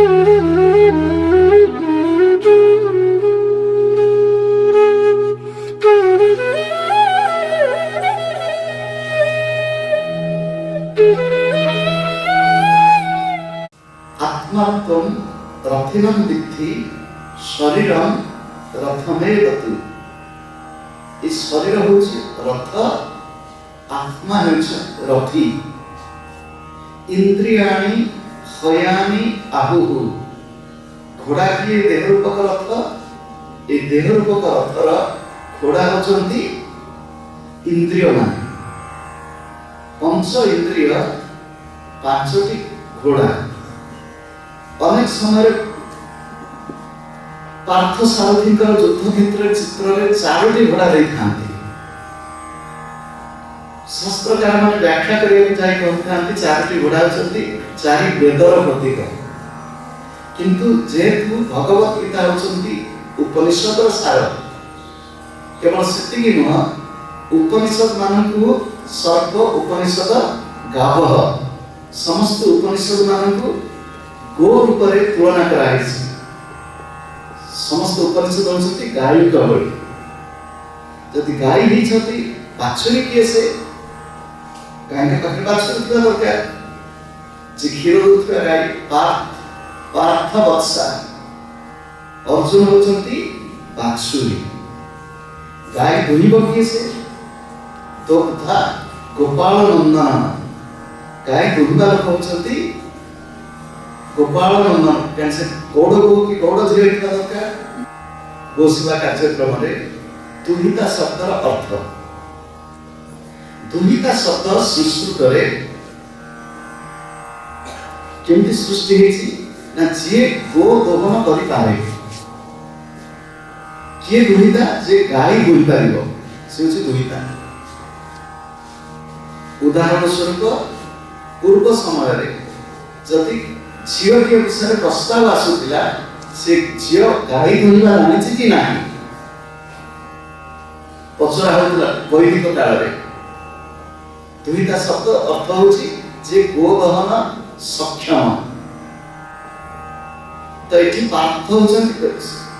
आत्मात्म रथिनं विद्धि शरीरं रथमेव। इस शरीर होछि रथ, आत्मा होछि रथी। इंद्रियाणि हयानि आहुः। घोड़ा किए देह रूपक रथ, ए देह रूपक रथर घोड़ा होचंती इंद्रिय मान। पंच इंद्रिय पांचटी घोड़ा। अनेक समय पार्थ सारथी युद्ध क्षेत्र चित्र में चारोटी घोड़ा देखते। शास्त्रकार मैंने व्याख्या करते चारोटी घोड़ा होती चारि वेदर प्रतीक। किंतु जेहेतु भगवत गीता होती उपनिषद सार, केवल सेतिकी नुह, उपनिषद मानकु सर्व उपनिषद गावः, समस्त उपनिषद मानकु गो रूप में तुलना कराई। समस्त उपनिषद होती गाय भली। जदि गाय होती बाछुरी किए से गाय के पाखे बाछुरी थी दरकार। जे क्षीर दूसरा गाय पार्थ वत्सा, अर्जुन होती बाछुरी। गाय दुहिब किए से दुग्धा गोपाल नंदन। गाय दुहिबा लोक होती गोपाल नंदन। कैसे गौड़ को कि गौड़ झील दरकार। गोसेवा कार्यक्रम में दुहिता शब्द अर्थ, दुहिता शब्द संस्कृत में केमती सृष्टि होती ना, जी गो दोहन करि पारे। किए दुहिता? जे गाय दुहि पारिबो से होछि दुहिता। उदाहरण स्वरूप पूर्व समय रे जदि झील के विषय प्रस्ताव आसुला, से झील गाई दुहिबा जानिछि कि नाही पचरा होतला वैदिक काल रे। दुहिता शब्द अर्थ होछि जे गो दहन सक्षम। तो एठी पार्थ होचंती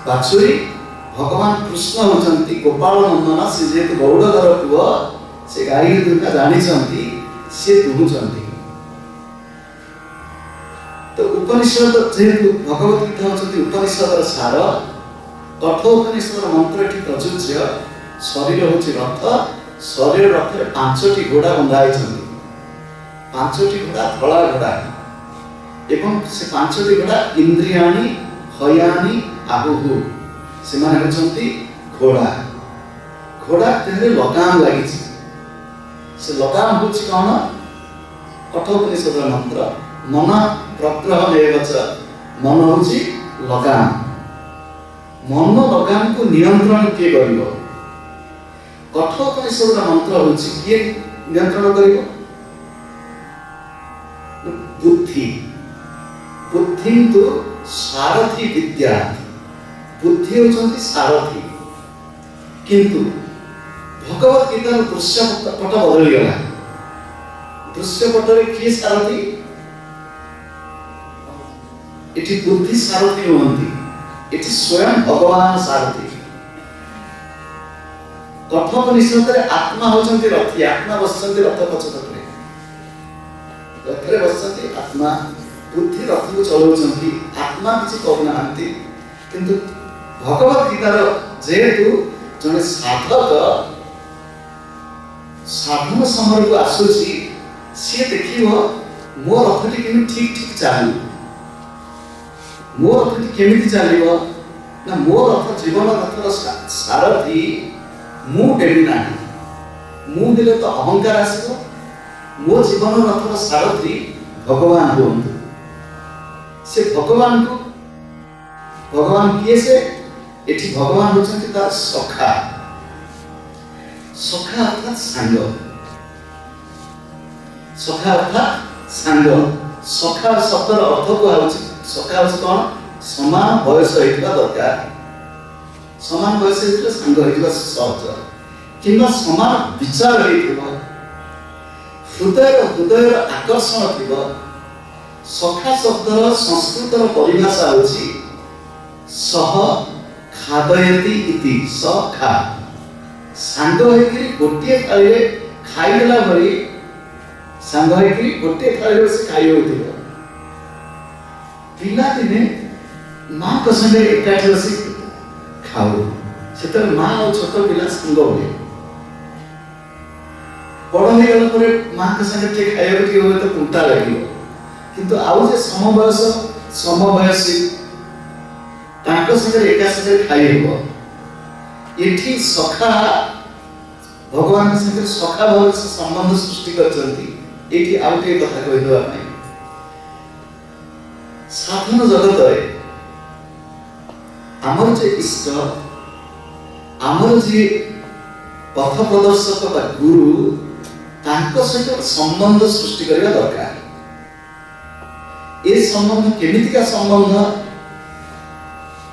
बाछुरी, भगवान कृष्ण होचंती गोपाल नंदन। से जेहेतु गौड़ घर पुओ, से गाई दुहिबा जानिछंती, से दुहुचंती। तो उपनिषद जेहेतु भगवत गीता होचंती उपनिषदर सार, कठोपनिषद मंत्र एठी प्रযোज्य। शरीर होछि रथ, शरीर रथरे पांचटी घोड़ा बंधा होइछंती। पांचटी घोड़ा धला घोड़ा एवं से पांचटी घोड़ा इंद्रियाणि हयानि आहुः। से माने होचंती घोड़ा। घोड़ा देहरे लगाम लागिछि। से लगाम होछि कोन? कठोपनिषद मंत्र मन प्रग्रह एवच। मन होछि लगाम। मन लगाम को नियंत्रण किए करिवो? कठोपनिषद मंत्र होछि किए नियंत्रण करिवो? बुद्धि। बुद्धि तो सारथी विद्या। बुद्धि होचंती सारथी। किंतु भगवत गीता दृश्य पट बदल गला। दृश्य पटरे किए सारथी? इति बुद्धि सारथी होती, इति स्वयं भगवान सारथी। कठोपनिषद रे आत्मा होचंती रथी। आत्मा बसचंती रथ पछपटरे। रथरे बसचंती आत्मा। बुद्धि रथ को चलाउचंती, आत्मा किछि कहनांती। किंतु भगवत गीतार जेहेतु जने साधक साधन समय को आसुची, सी देखिबो मो रथटी केमि ठीक ठीक चालू। मो रथटी केमिति चलिबो ना, मो रथ जीवन रथर सारथी मु डेबी नाही। मु देले तो अहंकार आसीबो। मो जीवन रथर सारथी भगवान होंतु। से भगवान को भगवान किए से एठी भगवान होचंती तार सखा। सखा अर्थात सांग। सखा अर्थात सांग। सखा शब्दर अर्थ को होछि, सखा होछि कोन? समान बयस होइबा दरकार। समान बयस होइबा सांग होइबा सहज। किंबा समान विचार होइबा, हृदय आकर्षण थिबा, सखा शब्दर संस्कृतर परिभाषा होची सह खादयति इति। सखा सांग होइकरी गोटे थाली खाइदेला भरी सांग होइकरी गोटे थाली बसी खाइ होइथिबो। पिला दिने माँ को संगे एकाठी बसी खाऊ से माँ और छोट पिला सांग हुए। बड़ हो गला परे माँ के संगे ठीक खाइबा कि होय तो कुंटा लागियो किंतु आउ जे समवयसी तांको संगे एका संगे खाइ हेबो। एठी सखा भगवान के संगे सखा भाव से संबंध सृष्टि करचंती। एठी आउ के कथा कहि दवा नै साधन जगत रे आमर जे इष्ट आमर जे पथ प्रदर्शक बा गुरु तांको सहित संबंध सृष्टि करबा दरकार। ए संबंध केमितिका संबंध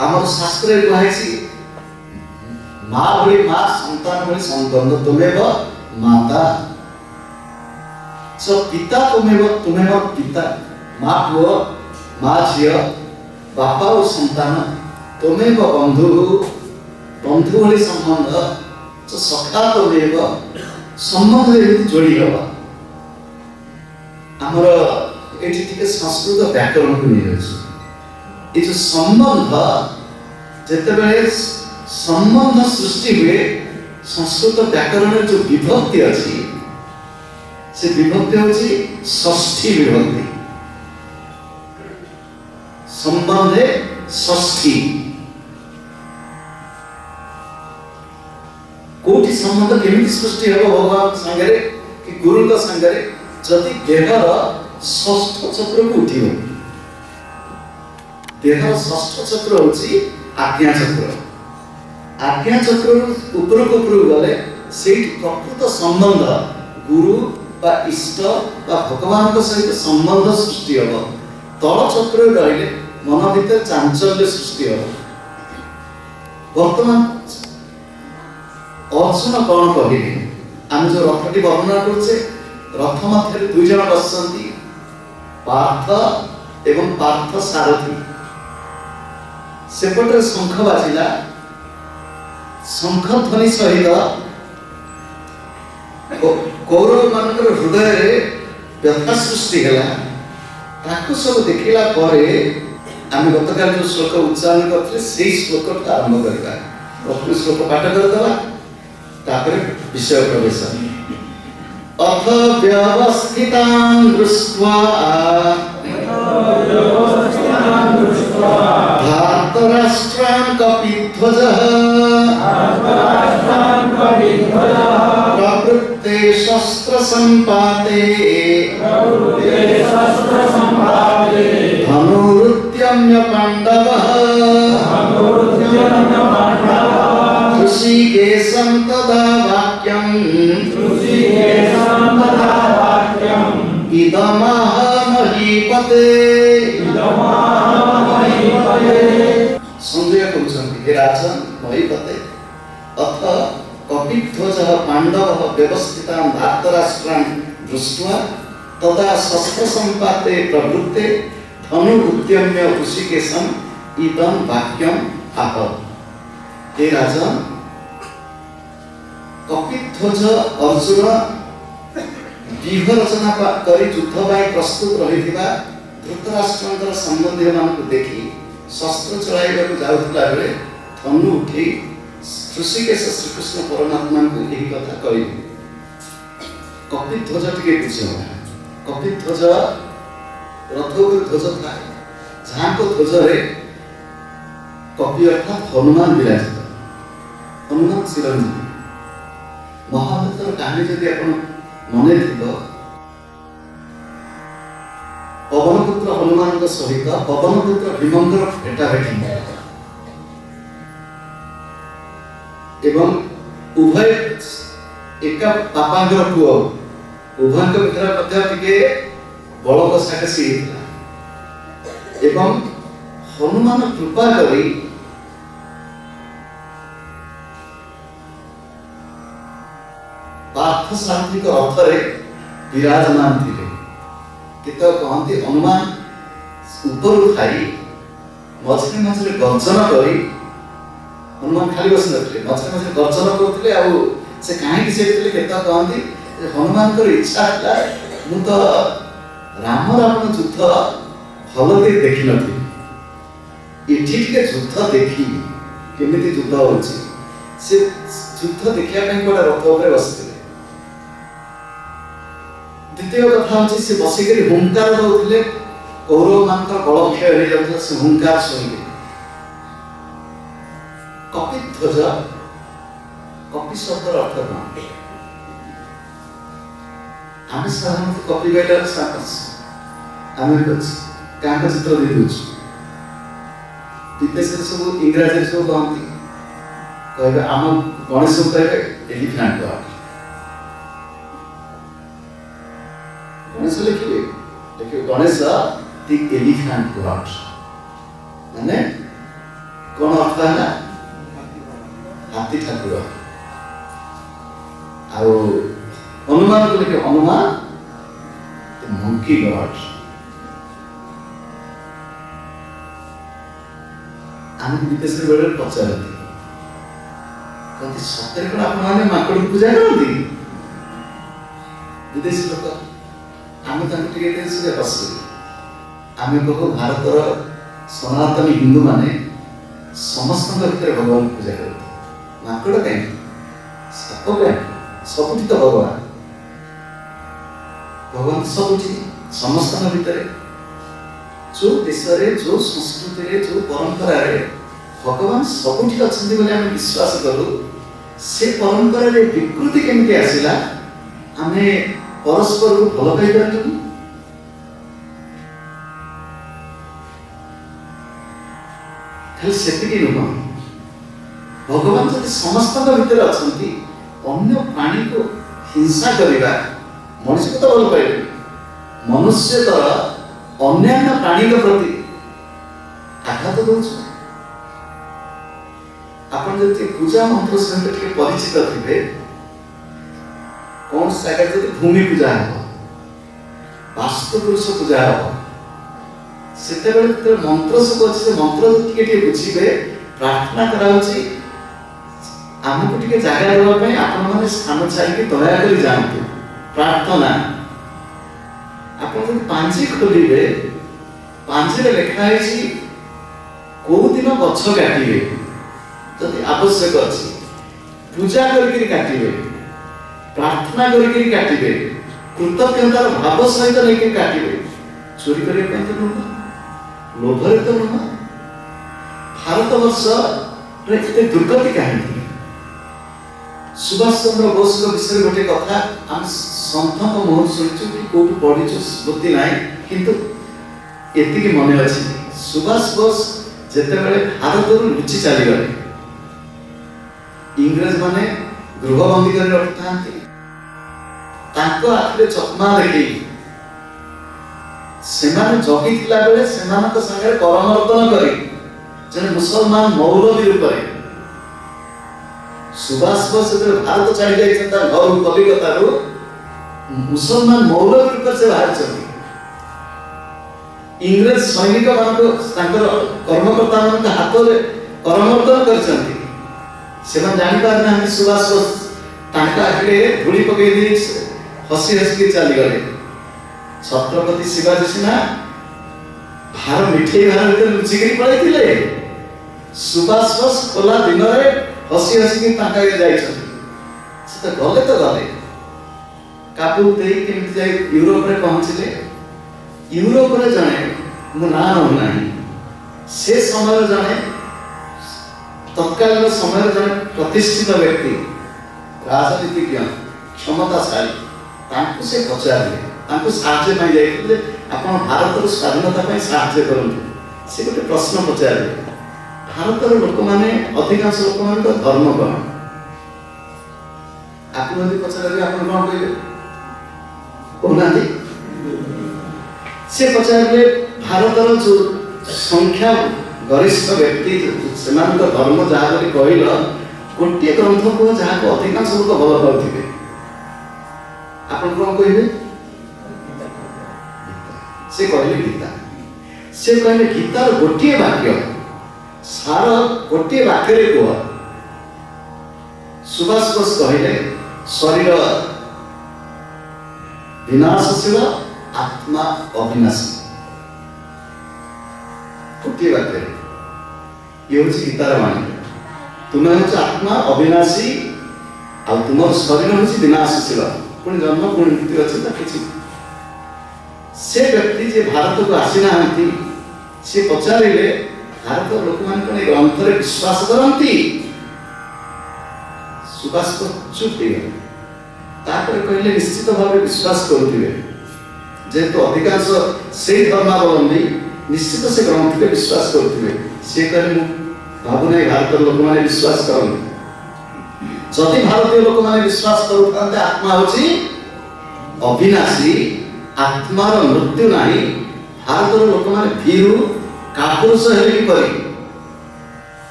आमर शास्त्र कहैछि माँ भली माँ संतान भली संबंध तुमेव माता च पिता तुमेव पिता। माँ पुओ माँ झियो बापा और संतान तुमेव बंधु भली संबंध च सखा तुमेव संबंध जोड़ी हवा। आमर एठी टिके संस्कृत व्याकरण को नहीं अछि। ए जो संबंध जेतेबेले संबंध सृष्टि हुए संस्कृत व्याकरण जो विभक्ति अछि से विभक्ति होछि षष्ठी विभक्ति। संबंधे षष्ठी कोटि संबंध केमिति सृष्टि हेबो भगवान संगे कि गुरु का संगे जति देहर षष्ठ चक्र को उठिबो। देहर षष्ठ चक्र होछि आज्ञा चक्र। आज्ञा चक्र ऊपर को गले सेठी प्रकृत संबंध गुरु बा इष्ट बा भगवान को सहित संबंध सृष्टि हेबो। तल चक्र रहिले मन भीतर चांचल्य सृष्टि हेबो। वर्तमान अर्जुन कौन कहले आम जो रथटी वर्णना करछे रथ मध्य दुई जन बसंती पार्थ एवं पार्थ सारथी। सेपटे शंख बाजिला शंख ध्वनि सहित कौरव मानकर हृदय रे व्यथा सृष्टि हैला। ताकु सब देखिला परे आम गतकाल जो श्लोक उच्चारण करथिले सेही श्लोक आरंभ करबा। प्रथम श्लोक पाठ करदबा तापर विषय प्रवेश। अथ व्यवस्थितान् दृष्ट्वा धार्तराष्ट्रान् कपिध्वजः प्रवृत्ते शस्त्र संपाते धनुरुद्यम्य पाण्डवः ऋषिकेशं तदा वाक्यम् इदमाह महीपते। संजय कहते हे राजन महीपते अथ कपिध्वजः पाण्डवः व्यवस्थितान् धार्तराष्ट्रान् दृष्ट्वा तदा शस्त्र संपाते प्रवृत्ते धनुरुद्यम्य ऋषिकेशं इदं वाक्यम् आह। हे राजन कपिध्वज अर्जुन व्यूह रचना करी युद्ध पाई प्रस्तुत रहिथिबा धृतराष्ट्रंकर संबंधी मानक देखि शस्त्र चलाइबाकु जाउथला बेले धनु उठी ऋषिकेश श्रीकृष्ण परमात्मा को यही कथा कहि। कपिध्वज टिके बुझियो कपिध्वज रथ को ध्वज थाए जहाँ को ध्वज रे कपि अर्थात हनुमान विराजित। हनुमान चिरंजीवी महाभारतर कहानी जदि आपण मने थिबो पवनपुत्र हनुमान सहित पवनपुत्र भीमंकर भेटा भेटी एवं उभय एका पापांकर पुओ उभयंक भितर मध्य टिके बल कषाकषि एवं हनुमान कृपा करी पार्थ सारथी रथ रे विराजमान थे। केत कहते हनुमान ଉପରୁ ଥାଇ ମଝିରେ ମଝିରେ ଗର୍ଜନ କରି ହନୁମାନ ଖାଲି ବସି ନଥିଲେ, ମଝିରେ ମଝିରେ ଗର୍ଜନ କରୁଥିଲେ। ଆଉ ସେ କାହିଁକି ସେଇଠି ଥିଲେ କେତେ କହନ୍ତି ଯେ ହନୁମାନଙ୍କର ଇଚ୍ଛା ହେଲା ମୁଁ ତ ରାମ ରାବଣ ଯୁଦ୍ଧ ଭଲରେ ଦେଖିନଥିଲି, ଏଠି ଟିକେ ଯୁଦ୍ଧ ଦେଖିବି କେମିତି ଯୁଦ୍ଧ ହଉଛି। ସେ ଯୁଦ୍ଧ ଦେଖିବା ପାଇଁ ଗୋଟେ ରଥ ଉପରେ ବସିଥିଲେ। ଦ୍ୱିତୀୟ କଥା ହଉଛି ସେ ବସିକରି ହୁଙ୍କାର ଦଉଥିଲେ, କୌରବମାନଙ୍କର ବଳକ୍ଷୟ ହେଇଯାଉଥିଲା, ସେ ହୁଙ୍କାର ଶୁଣିଲେ। କପିଧ୍ୱଜ, କପି ଶବ୍ଦର ଅର୍ଥ କଣ? ଆମେ ସାଧାରଣତଃ କପି କହିଲେ ଆମେ କାହାଙ୍କ ଚିତ୍ର ଦେଇ ଦଉଛୁ, ବିଦେଶରେ ସବୁ ଇଂରାଜୀରେ ସବୁ କହନ୍ତି, କହିବେ ଆମ ଗଣେଶକୁ କହିବେ ଏଲିଫ୍ୟାଣ୍ଟ ଗଡ୍। ଗଣେଶ ଲେଖିବେ ଗଣେଶ ଦି ଏଲିଫ୍ୟାଣ୍ଟ ଗଡ୍, ମାନେ କଣ ଅର୍ଥ ହେଲା? ହାତୀ ଠାକୁର। ଆଉ ହନୁମାନଙ୍କୁ ଲେଖିବେ ହନୁମାନ ମଙ୍କି ଗଡ୍। ଆମକୁ ବିଦେଶରେ ବେଳେ ପଚାରନ୍ତି, କହନ୍ତି ସତରେ କଣ ଆପଣମାନେ ମାଙ୍କଡକୁ ପୂଜା କରନ୍ତି? ବିଦେଶୀ ଲୋକ। ଆମେ ତାଙ୍କୁ ଟିକେ ହସୁ। ଆମେ କହୁ ଭାରତର ସନାତନୀ ହିନ୍ଦୁମାନେ ସମସ୍ତଙ୍କ ଭିତରେ ଭଗବାନଙ୍କୁ ପୂଜା କରନ୍ତି। ମାଙ୍କଡ କାହିଁକି, ସାପ କାହିଁକି? ସବୁଠି ତ ଭଗବାନ। ଭଗବାନ ସବୁଠି ସମସ୍ତଙ୍କ ଭିତରେ। ଯୋଉ ଦେଶରେ, ଯୋଉ ସଂସ୍କୃତିରେ, ଯୋଉ ପରମ୍ପରାରେ ଭଗବାନ ସବୁଠି ଅଛନ୍ତି ବୋଲି ଆମେ ବିଶ୍ୱାସ କରୁ, ସେ ପରମ୍ପରାରେ ବିକୃତି କେମିତି ଆସିଲା? ଆମେ ପରସ୍ପରକୁ ଭଲ ପାଇପାରିଲୁନି। ଖାଲି ସେତିକି ନୁହଁ, ଭଗବାନ ଯଦି ସମସ୍ତଙ୍କ ଭିତରେ ଅଛନ୍ତି, ଅନ୍ୟ ପ୍ରାଣୀକୁ ହିଂସା କରିବା, ମଣିଷକୁ ତ ଭଲ ପାଇବେ, ମନୁଷ୍ୟତର ଅନ୍ୟାନ୍ୟ ପ୍ରାଣୀଙ୍କ ପ୍ରତି ଆଘାତ ଦଉଛୁ। ଆପଣ ଯଦି ପୂଜା ମନ୍ତ୍ର ସହିତ ଟିକେ ପରିଚିତ ଥିବେ, କୌଣସି ଜାଗାରେ ଯଦି ଭୂମି ପୂଜା ହେବ, ବାସ୍ତୁ ପୁରୁଷ ପୂଜା ହେବ, ସେତେବେଳେ ଯେତେବେଳେ ମନ୍ତ୍ର ସବୁ ଅଛି, ସେ ମନ୍ତ୍ର ଟିକେ ଟିକେ ବୁଝିବେ, ପ୍ରାର୍ଥନା କରାଯାଉଛି ଆମକୁ ଟିକେ ଜାଗା ଦେବା ପାଇଁ, ଆପଣମାନେ ସ୍ଥାନ ଛାଡ଼ିକି ଦୟାକରି ଯାଆନ୍ତୁ। ପ୍ରାର୍ଥନା। ଆପଣ ଯଦି ପାଞ୍ଜି ଖୋଲିବେ, ପାଞ୍ଜିରେ ଲେଖା ହେଇଛି କୋଉ ଦିନ ଗଛ କାଟିବେ, ଯଦି ଆବଶ୍ୟକ ଅଛି, ପୂଜା କରିକିରି କାଟିବେ, ପ୍ରାର୍ଥନା କରିକିରି କାଟିବେ, କୃତଜ୍ଞତାର ଭାବ ସହିତ ନେଇକି କାଟିବେ। ଚୋରି କରିବା ପାଇଁ ତ ନୁହଁ, ଲୋଭରେ ତ ନୁହଁ। ଭାରତବର୍ଷରେ ଏତେ ଦୁର୍ଗତି କାହିଁକି? ସୁଭାଷ ଚନ୍ଦ୍ର ବୋଷଙ୍କ ବିଷୟରେ ଗୋଟେ କଥା ଆମେ ସନ୍ଥଙ୍କ ମୁହଁରୁ ଶୁଣିଛୁ କି କୋଉଠୁ ପଢିଛୁ ସ୍ମୃତି ନାହିଁ, କିନ୍ତୁ ଏତିକି ମନେ ଅଛି, ସୁଭାଷ ବୋଷ ଯେତେବେଳେ ଭାରତରୁ ଲୁଚି ଚାଲିଗଲେ, ଇଂରେଜ ମାନେ ଗୃହବନ୍ଦୀ କରି ରଖିଥାନ୍ତି, ତାଙ୍କ ଆଖିରେ ଚକମା ଦେଖେଇ ସେମାନେ ଜଗିଥିଲା ବେଳେ ସେମାନଙ୍କ ସାଙ୍ଗରେ କରମର୍ଦ୍ଦନ କରି ଜଣେ ମୁସଲମାନ ମୌଲବୀ ରୂପରେ ସୁଭାଷ ବୋଷ ଯେତେବେଳେ ଭାରତ ଛାଡ଼ି ଯାଇଛନ୍ତି ତାଙ୍କ ଘରୁ କଲିକତାରୁ, ମୁସଲମାନ ମୌଲବୀ ରୂପରେ ସେ ବାହାରିଛନ୍ତି। ଇଂରେଜ ସୈନିକ ମାନଙ୍କୁ ତାଙ୍କର କର୍ମକର୍ତ୍ତା ମାନଙ୍କ ହାତରେ କରମର୍ଦ୍ଦନ କରିଛନ୍ତି। ସେମାନେ ଜାଣିପାରିନାହାନ୍ତି ସୁଭାଷ ବୋଷ ତାଙ୍କ ଆଖିରେ ଧୂଳି ପକେଇ ଦେଇ ହସି ହସିକି ଚାଲିଗଲେ। ଛତ୍ରପତି ଶିବାଜୀ ସିନା ଭାର ମିଠେଇ ଭାର ଭିତରେ ଲୁଚିକିରି ପଳେଇଥିଲେ, ସୁଭାଷ ବୋଷ ଖୋଲା ଦିନରେ ହସି ହସିକି ତାଙ୍କ ଆଗରେ ଯାଇଛନ୍ତି। ସେ ତ ଗଲେ କାବୁଲ ଦେଇ କେମିତି ଯାଇ ୟୁରୋପରେ ପହଞ୍ଚିଲେ। ୟୁରୋପରେ ଜଣେ, ମୁଁ ନାଁ ନଉନାହିଁ, ସେ ସମୟରେ ଜଣେ ତତ୍କାଳୀନ ସମୟରେ ଜଣେ ପ୍ରତିଷ୍ଠିତ ବ୍ୟକ୍ତି, ରାଜନୀତିଜ୍ଞ, କ୍ଷମତାଶାଳୀ, ତାଙ୍କୁ ସେ ପଚାରିଲେ, ତାଙ୍କୁ ସାହାଯ୍ୟ ପାଇଁ ଯାଇଥିଲେ, ଆପଣ ଭାରତର ସ୍ୱାଧୀନତା ପାଇଁ ସାହାଯ୍ୟ କରନ୍ତୁ। ସେ ଗୋଟେ ପ୍ରଶ୍ନ ପଚାରିଲେ, ଭାରତର ଲୋକମାନେ, ଅଧିକାଂଶ ଲୋକମାନଙ୍କ ଧର୍ମ କଣ? ଆପଣ ଯଦି ପଚାରିବେ ଆପଣ କଣ କହିବେ କହୁନାହାନ୍ତି? ସେ ପଚାରିଲେ ଭାରତର ଯୋଉ ସଂଖ୍ୟା ଗରିଷ୍ଠ ବ୍ୟକ୍ତି ସେମାନଙ୍କ ଧର୍ମ ଯାହା ବୋଲି କହିଲ, ଗୋଟିଏ ଗ୍ରନ୍ଥ କୁହ ଯାହାକୁ ଅଧିକାଂଶ ଲୋକ ଭଲ ପାଉଥିବେ, ଆପଣ କଣ କହିବେ? ସେ କହିଲେ ଗୀତା। से कहले गीतार गोटे वाक्य सार गोटे वाक्य कह सुभाष बोस कहले शरीर विनाशशील आत्मा अविनाशी गोटे वाक्य ये हूँ गीतार वाणी तुम्हें हूँ आत्मा अविनाशी आ तुम शरीर हूँ विनाशशील पुणी जन्म पुणी मृत्यु अच्छे किसी से व्यक्ति जे भारत को आसी ना से पचारे भारत लोक मान ग्रंथ विश्वास करती सुभाष को चुप हो कहले निश्चित भाव विश्वास करुवे जेहेतु अधिकांश से धर्मावलंबी निश्चित से ग्रंथ में विश्वास करुवे सी कहले भावना भारत लोक मैंने विश्वास करते जदि भारतीय लोक मैंने विश्वास करुते आत्मा होची अविनाशी आत्मार मृत्यु नहीं भारत लोक मैंने भीरु कापुरुष हेले कि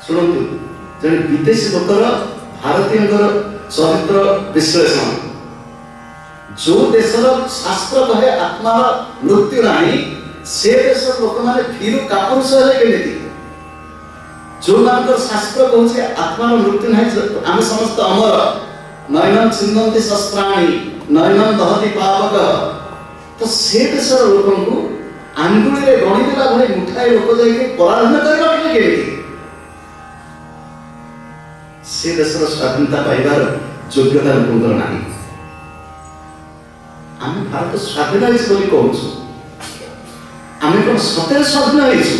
शुणु जन विदेशी लोकर भारतीय चरित्र विश्लेषण जो देशर शास्त्र कहे आत्मार मृत्यु नहीं से देश लोक मैंने भीरु कापुरुष हेले केमिति जो मान शास्त्र कहूँ आत्मार मृत्यु नहीं आम समस्त अमर नयनम छिन्नन्ति शस्त्राणि नयनम दहति पावक तो से देशर लोक को आंगुली रे गणी देला भले मुठाए लोक जाके पराधन करबा केमिति से देशर स्वाधीनता पाइबार योग्यता लोकंकर नाही आम भारत स्वाधीन होइछ बोली कहूछु आम कोन सतेर स्वाधीन होइछ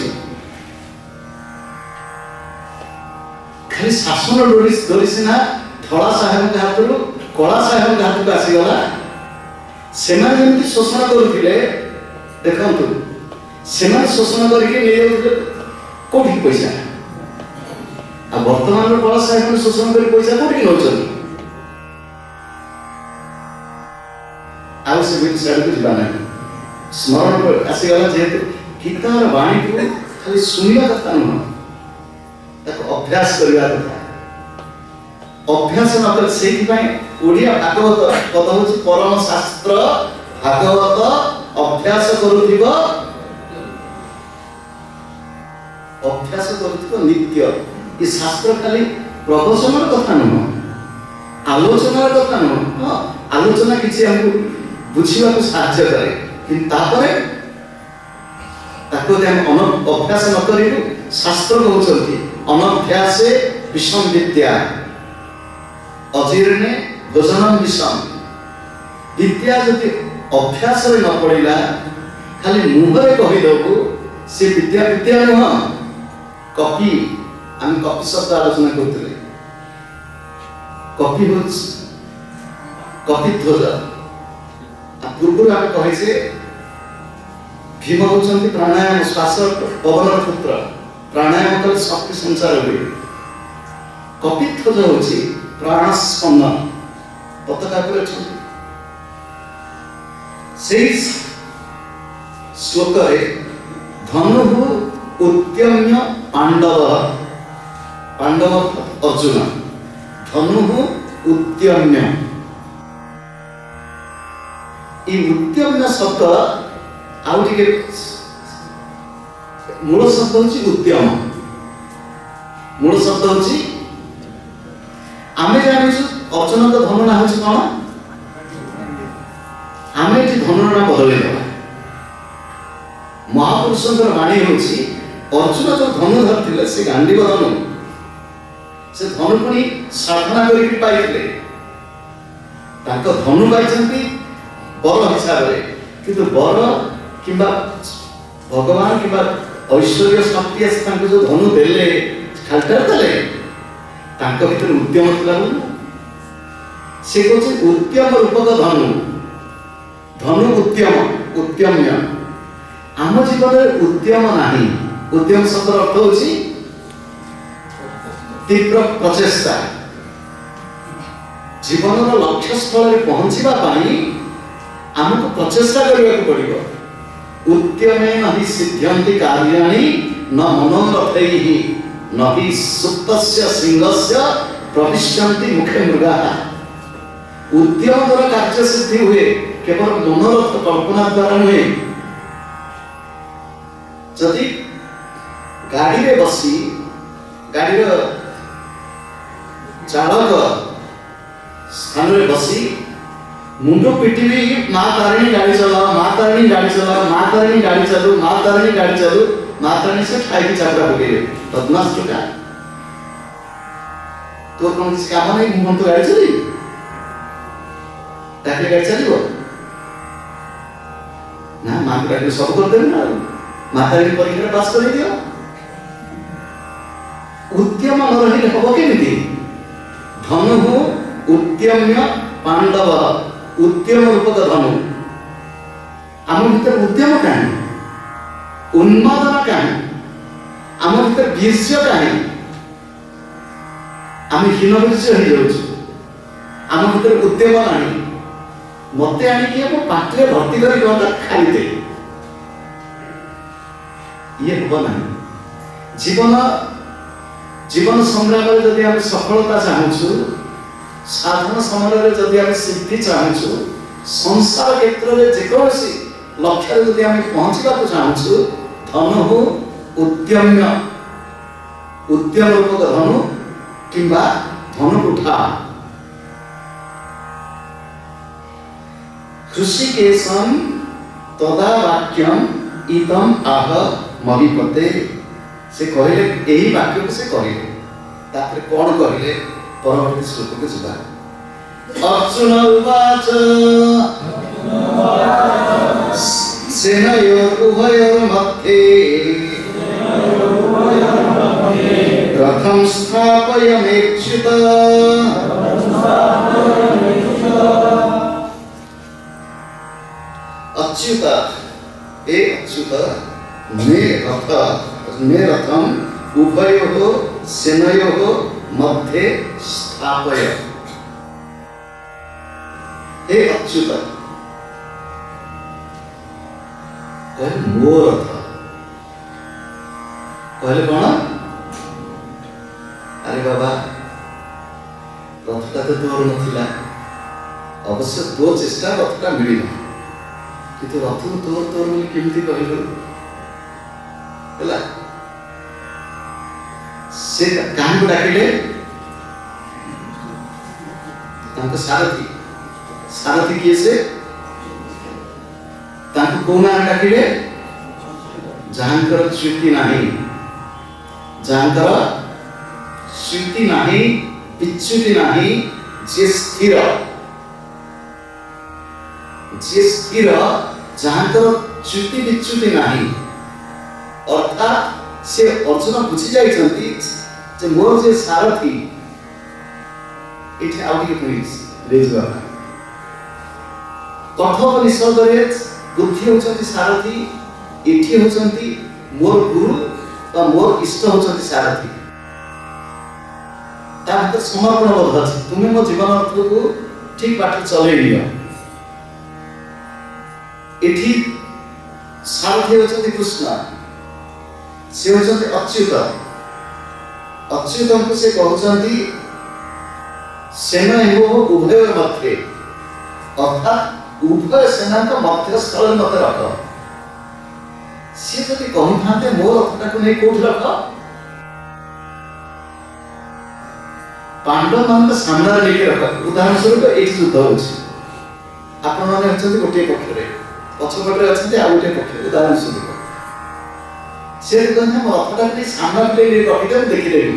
खाली शासन डोरी सिना धड़ा साहेब हाथरू कला साहेब हाथ को आसीगला सेना जेमती शोषण करुथिले देखंतु सेना शोषण करके ले जाउथिले कोठी पैसा आ वर्तमान कला साहेब शोषण कर पैसा कोठी नौचन आउ से बिट साइड को जिबा नहीं स्मरण पर आसीगला जेहेतु गीतार वाणी को खाली सुनिबा कथा न ताको अभ्यास करबा कथा अभ्यास न कर सेहि पय ओडिया भागवत पद होछि परम शास्त्र भागवत अभ्यास करुथिबो नित्य ये शास्त्र खाली प्रवचन कथा नुह आलोचना कथा नुह हाँ आलोचना किसी हमको बुझीवा को साहाय्य करे किंतु तापरे ताको दे हम अभ्यास न करिबु शास्त्र कहउछंती अनभ्यासे विषम विद्या अजीर्णे भोजनम विषम विद्या जति अभ्यास रे न पड़िला खाली मुहरे कहि दबु से विद्या विद्या नुह कॉपी हम कॉपी शब्द आलोचना करते कॉपी होच कॉपी ध्वज पूर्व आम कहे भीम होचंती प्राणायाम श्वास पवन पुत्र प्राणायाम कले शक्ति संचार हुए कॉपी ध्वज होची प्राणस्पंदन पताका पर से श्लोक रे धनु उत्त्यम्य पांडव पांडव अर्जुन धनु उत्त्यम्य ये उत्त्यम्य शब्द आउ टिके मूल शब्द होची उत्त्यम मूल शब्द होची आमे जानिछु अर्जुन तो धनु ना होची कोन आमे जे धनु ना बदले देबा महापुरुषंकर वाणी होची अर्जुन जो धनु धरथिले से गांडीव धनु से धनु पुनी साधना करिक पाइथिले ताको धनु पाइछंती बर हिसाब रे किंतु बर किंबा भगवान किंबा ऐश्वर्य शक्ति आसी तांको जो धनु देले खालटर देले तांको भीतर उद्यम थिला से कोचे उद्यम रूपक धनु धनु उद्यम उत्त्यम्य आम जीवन में उद्यम नहीं उद्यम शब्द अर्थ होची तीव्र प्रचेष्टा जीवन लक्ष्य स्थल पहुंचवा आमको प्रचेष्टा करने को पड़ो उद्यमेन हि सिद्ध्यन्ति कार्याणि न मनोरथैः न हि सुप्तस्य सिंहस्य प्रविश्यन्ति मुखे मृगाः उद्यम द्वारा कार्य सिद्धि हुए केवल मनोरथ कल्पना द्वारा नुहे जदि गाड़ी रे बसी गाड़ी चालक स्थान रे बसी मुंडो पिटिबी माँ तारिणी गाड़ी चलाओ, माँ तारिणी गाड़ी चलाओ, माँ तारिणी गाड़ी चलू, माँ तारिणी गाड़ी चलू, माँ तारिणी से खाई चापड़ा पकेइबे बदमाश टोका। तो कौन किसी काम नहीं, मुंह तो गाड़ी चली ताकि गाड़ी चलिबो ना। माँ को गाड़ी सब कर देबे ना, माँ तारिणी परीक्षा पास कर दियो। उद्यम न रहिले हबो केमिति? धनु उद्यम्य पांडव, उद्यम रूपक धनु। आम भीतर उद्यम कहीं, उन्मादना कहीं, आम भीतर वीर्य कहीं, आम हीन वीर्य हो जाऊँ, आम भीतर उद्यम नहीं। मत आणिकी आम पाटे भर्ती कर खाई दे, ये हम ना। जीवन जीवन संग्राम में जदि आम सफलता चाहूँ, साधन समय जदि आम सिद्धि चाहूँ, संसार क्षेत्र में जेकोसी लक्ष्य जदि आम पहुँचवा चाहूँ, धनु उद्यम्य उद्यम रूपक धनु किंबा धनुकुठा। ऋषिकेशं तदा वाक्यम इदम आह महीपते। से कहले यही वाक्य को से कहले तापर कौन कहले परवर्ती श्लोक को सुधा। अर्जुन उवाच सेनयोर उभयोर मध्ये रथं स्थापयामेच्युत। अच्युत ए अच्युत मे रथम उभयोः सेनयोः मध्ये स्थापय। हे अच्युत कहले मो रथ, कहले कौन? अरे बाबा रथटा तो तोर नथिला, अवश्य तो चेष्टा रथटा मिलिला, किंतु रथ तोर तोर बोली केमती कहलु ହେଲା। से कान को डाकिले तांको सारथी, सारथी किए से तांको कोना डाकिले जहांकर च्युति नाही, जहांकर च्युति नाही, विच्युति नाही, जे स्थिर जहांकर च्युति विच्युति नाही। अर्थात से अर्जुन बुझी जाइछंती जे मोर जे सारथी इथे आउटी पुलिस रेजवा कठोपनिषद रे बुद्धि होचंती सारथी, इठी होचंती मोर गुरु बा मोर इष्ट होचंती सारथी। ता भीतर समर्पण बोध अछि, तुमे मो जीवन अर्थ को ठीक बाटे चले लियो। इठी सारथी होचंती कृष्ण, से होचंती अच्युत। अच्युत को से कहउचंती सेना एवं उभय मध्य, अर्थात उभय सेना का मध्य स्थल मत रख। सी जदि कहि थाते मोर रथटा को नै कोठ रख, पांडव मान सामना लेके रख। उदाहरण स्वरूप एक युद्ध होछि, आपण माने होचंती गोटे पक्ष रे, पछपटे अछंती आ गोटे पक्ष। उदाहरण स्वरूप से कहते हैं रथटा को सामना ले रखिदे देखिदेबी